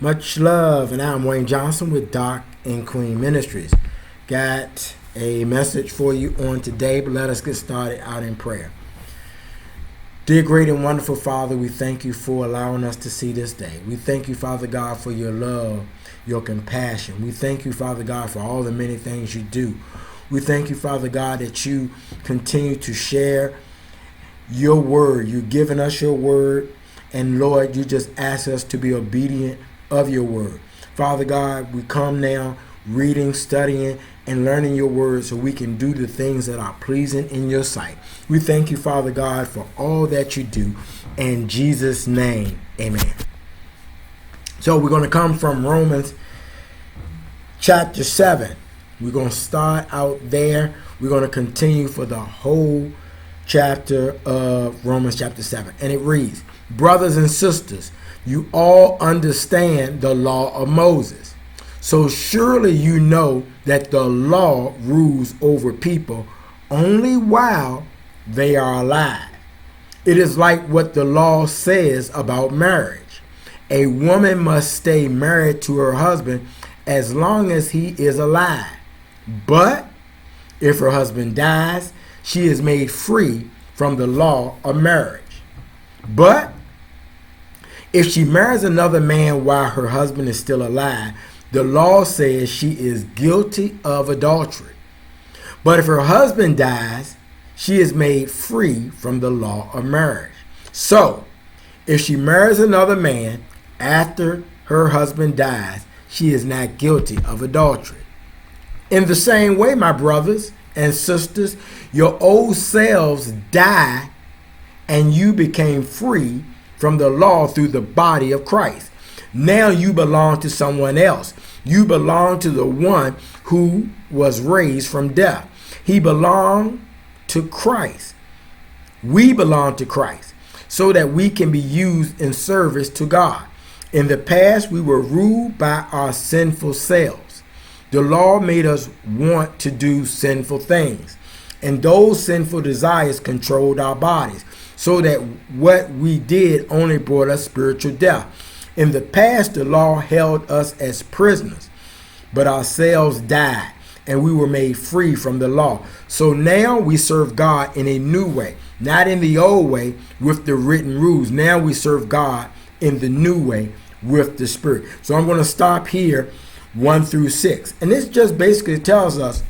Much love, and I'm Wayne Johnson with Doc and Queen Ministries. Got a message for you on today, but let us get started out in prayer. Dear great and wonderful Father, we thank you for allowing us to see this day. We thank you, Father God, for your love, your compassion. We thank you, Father God, for all the many things you do. We thank you, Father God, that you continue to share your word. You've given us your word, and Lord, you just ask us to be obedient of your word. Father God, we come now reading, studying, and learning your word so we can do the things that are pleasing in your sight. We thank you, Father God, for all that you do. In Jesus' name, amen. So we're going to come from Romans chapter 7. We're going to start out there. We're going to continue for the whole chapter of Romans chapter 7. And it reads, brothers and sisters, you all understand the law of Moses. So surely you know that the law rules over people only while they are alive. It is like what the law says about marriage. A woman must stay married to her husband as long as he is alive. But if her husband dies, she is made free from the law of marriage. But if she marries another man while her husband is still alive, the law says she is guilty of adultery. But if her husband dies, she is made free from the law of marriage. So, if she marries another man after her husband dies, she is not guilty of adultery. In the same way, my brothers and sisters, your old selves died and you became free from the law through the body of Christ. Now you belong to someone else. You belong to the one who was raised from death. He belonged to Christ. We belong to Christ so that we can be used in service to God. In the past, we were ruled by our sinful selves. The law made us want to do sinful things, and those sinful desires controlled our bodies, so that what we did only brought us spiritual death. In the past, the law held us as prisoners, but our selves died, and we were made free from the law. So now we serve God in a new way, not in the old way with the written rules. Now we serve God in the new way with the Spirit. So I'm going to stop here, 1 through 6. And this just basically tells us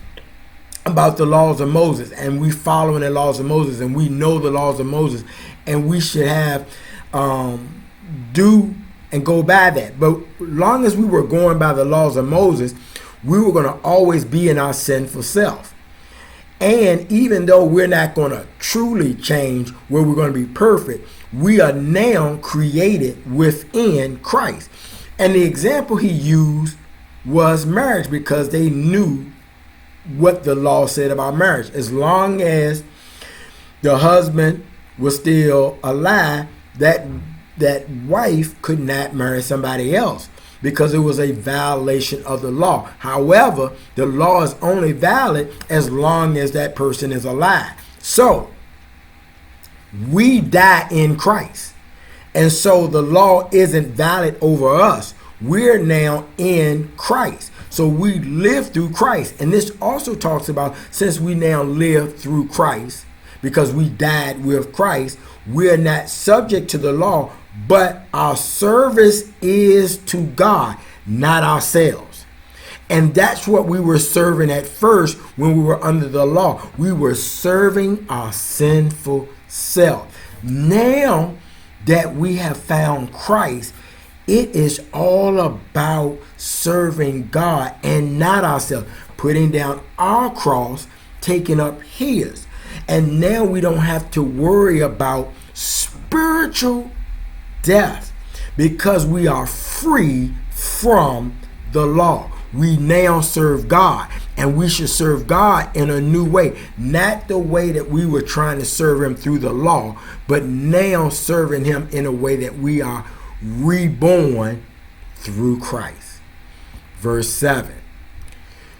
about the laws of Moses, and we following the laws of Moses, and we know the laws of Moses, and we should have do and go by that. But long as we were going by the laws of Moses, we were going to always be in our sinful self. And even though we're not going to truly change where we're going to be perfect, we are now created within Christ. And the example he used was marriage, because they knew what the law said about marriage. As long as the husband was still alive, that wife could not marry somebody else, because it was a violation of the law. However, the law is only valid as long as that person is alive. So we die in Christ, and so the law isn't valid over us. We're now in Christ. So we live through Christ. And this also talks about, since we now live through Christ, because we died with Christ, we're not subject to the law, but our service is to God, not ourselves. And that's what we were serving at first when we were under the law. We were serving our sinful self. Now that we have found Christ, it is all about serving God and not ourselves, putting down our cross, taking up his. And now we don't have to worry about spiritual death, because we are free from the law. We now serve God, and we should serve God in a new way, not the way that we were trying to serve him through the law, but now serving him in a way that we are reborn through Christ. Verse 7.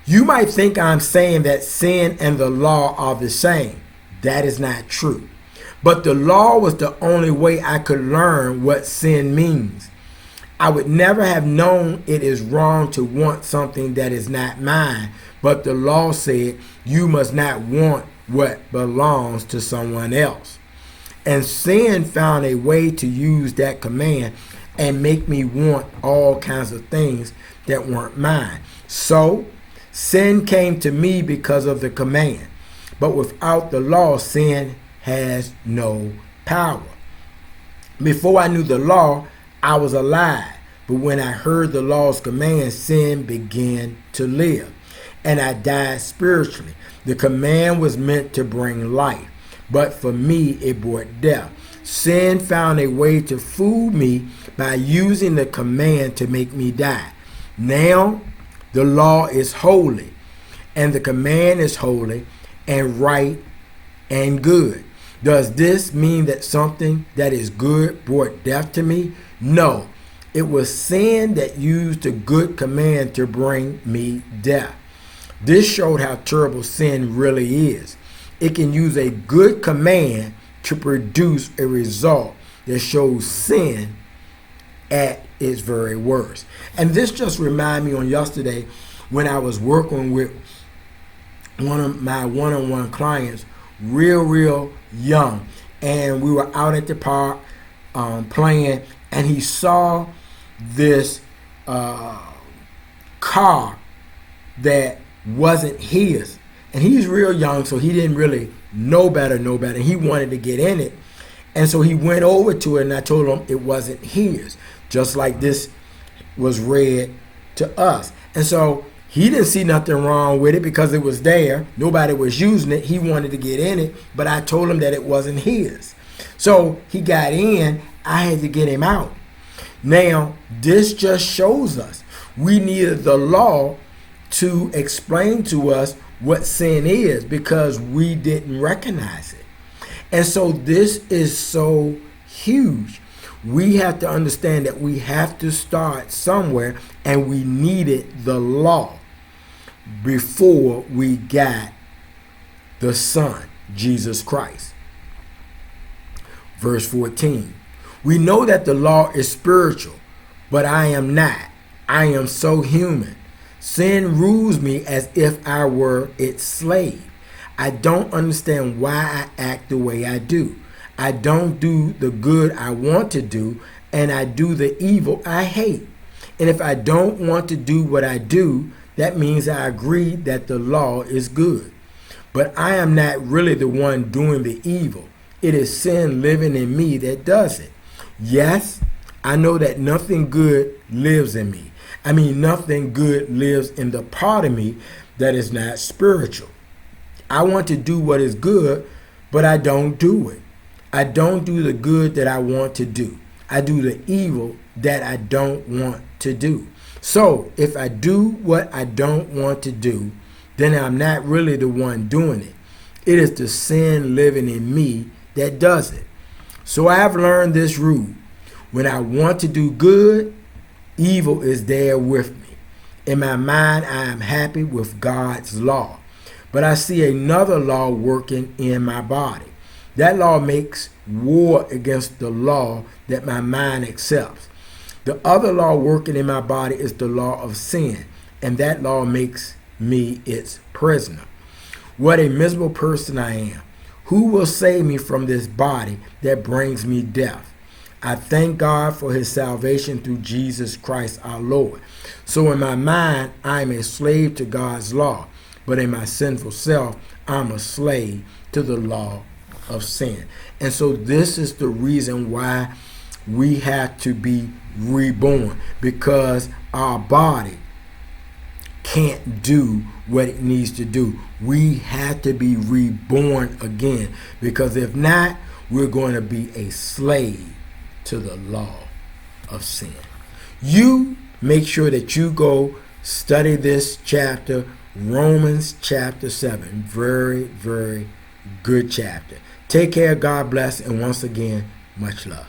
You might think I'm saying that sin and the law are the same. That is not true. But the law was the only way I could learn what sin means. I would never have known it is wrong to want something that is not mine, but the law said you must not want what belongs to someone else. And sin found a way to use that command and make me want all kinds of things that weren't mine. So, sin came to me because of the command. But without the law, sin has no power. Before I knew the law, I was alive. But when I heard the law's command, sin began to live. And I died spiritually. The command was meant to bring life. But for me, it brought death. Sin found a way to fool me by using the command to make me die. Now, the law is holy, and the command is holy and right and good. Does this mean that something that is good brought death to me? No. It was sin that used the good command to bring me death. This showed how terrible sin really is. It can use a good command to produce a result that shows sin at its very worst. And this just reminded me on yesterday when I was working with one of my one-on-one clients, real young, and we were out at the park playing, and he saw this car that wasn't his, and he's real young, so he didn't really know better. He wanted to get in it, and so he went over to it, and I told him it wasn't his, just like this was read to us. And so he didn't see nothing wrong with it because it was there. Nobody was using it. He wanted to get in it, but I told him that it wasn't his. So he got in. I had to get him out. Now, this just shows us we needed the law to explain to us what sin is because we didn't recognize it. And so this is so huge. We have to understand that we have to start somewhere, and we needed the law before we got the Son, Jesus Christ. Verse 14. We know that the law is spiritual, but I am not. I am so human. Sin rules me as if I were its slave. I don't understand why I act the way I do. I don't do the good I want to do, and I do the evil I hate. And if I don't want to do what I do, that means I agree that the law is good. But I am not really the one doing the evil. It is sin living in me that does it. Yes, I know that nothing good lives in me. I mean, nothing good lives in the part of me that is not spiritual. I want to do what is good, but I don't do it. I don't do the good that I want to do. I do the evil that I don't want to do. So if I do what I don't want to do, then I'm not really the one doing it. It is the sin living in me that does it. So I have learned this rule. When I want to do good, evil is there with me. In my mind, I am happy with God's law. But I see another law working in my body. That law makes war against the law that my mind accepts. The other law working in my body is the law of sin, and that law makes me its prisoner. What a miserable person I am. Who will save me from this body that brings me death? I thank God for his salvation through Jesus Christ our Lord. So in my mind, I am a slave to God's law, but in my sinful self, I'm a slave to the law of sin. And so this is the reason why we have to be reborn, because our body can't do what it needs to do. We have to be reborn again, because if not, we're going to be a slave to the law of sin. You make sure that you go study this chapter, Romans chapter 7. Very good chapter. Take care, God bless, and once again, much love.